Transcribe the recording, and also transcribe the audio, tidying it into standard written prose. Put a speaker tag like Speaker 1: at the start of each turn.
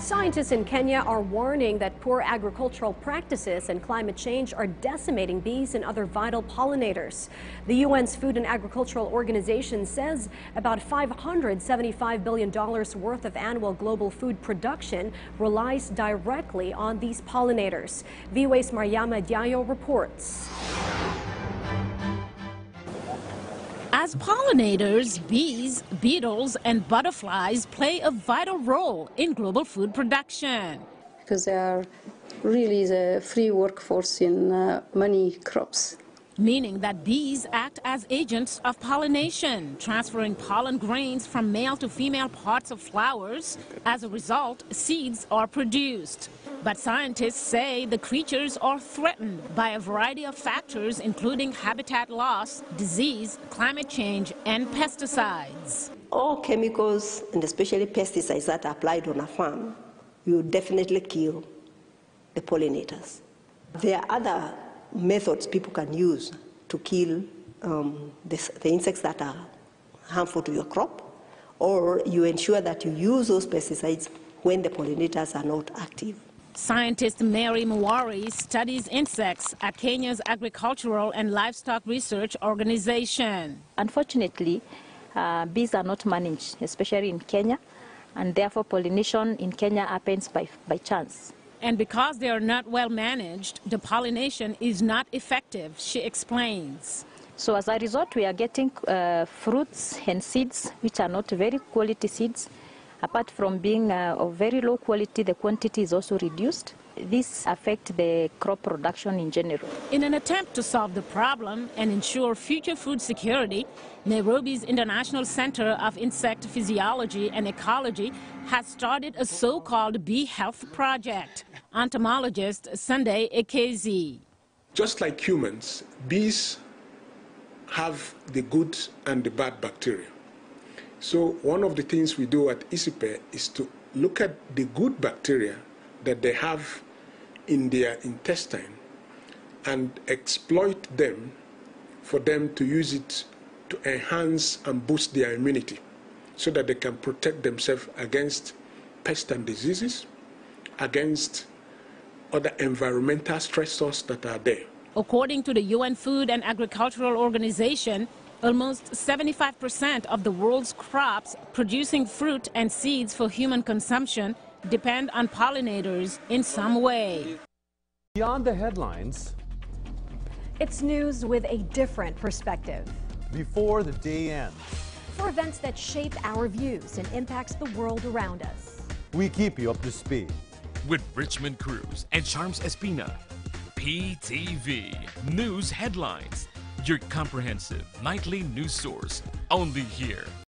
Speaker 1: Scientists in Kenya are warning that poor agricultural practices and climate change are decimating bees and other vital pollinators. The UN's Food and Agricultural Organization says about $575 billion worth of annual global food production relies directly on these pollinators. VOA's Mariama Diallo reports.
Speaker 2: As pollinators, bees, beetles, and butterflies play a vital role in global food production.
Speaker 3: Because they are really the free workforce in many crops.
Speaker 2: Meaning that bees act as agents of pollination, transferring pollen grains from male to female parts of flowers. As a result, seeds are produced. But scientists say the creatures are threatened by a variety of factors, including habitat loss, disease, climate change, and pesticides.
Speaker 4: All chemicals, and especially pesticides that are applied on a farm, will definitely kill the pollinators. There are other methods people can use to kill the insects that are harmful to your crop, or you ensure that you use those pesticides when the pollinators are not active.
Speaker 2: Scientist Mary Mwari studies insects at Kenya's Agricultural and Livestock Research Organization.
Speaker 5: Unfortunately, bees are not managed, especially in Kenya, and therefore pollination in Kenya happens by chance.
Speaker 2: And because they are not well managed, the pollination is not effective, she explains.
Speaker 5: So as a result, we are getting fruits and seeds which are not very quality seeds. Apart from being of very low quality, the quantity is also reduced. This affects the crop production in general.
Speaker 2: In an attempt to solve the problem and ensure future food security, Nairobi's International Center of Insect Physiology and Ecology has started a so-called bee health project. Entomologist Sunday Ekezi.
Speaker 6: Just like humans, bees have the good and the bad bacteria. So one of the things we do at ISIPE is to look at the good bacteria that they have in their intestine and exploit them for them to use it to enhance and boost their immunity so that they can protect themselves against pests and diseases, against other environmental stressors that are there.
Speaker 2: According to the UN Food and Agricultural Organization, almost 75% of the world's crops producing fruit and seeds for human consumption depend on pollinators in some way.
Speaker 7: Beyond the headlines,
Speaker 1: It's news with a different perspective.
Speaker 7: before the day ends,
Speaker 1: For events that shape our views and impacts the world around us.
Speaker 7: we keep you up to speed.
Speaker 8: With Richmond Cruz and Charms Espina. PTV News Headlines, your comprehensive nightly news source, only here.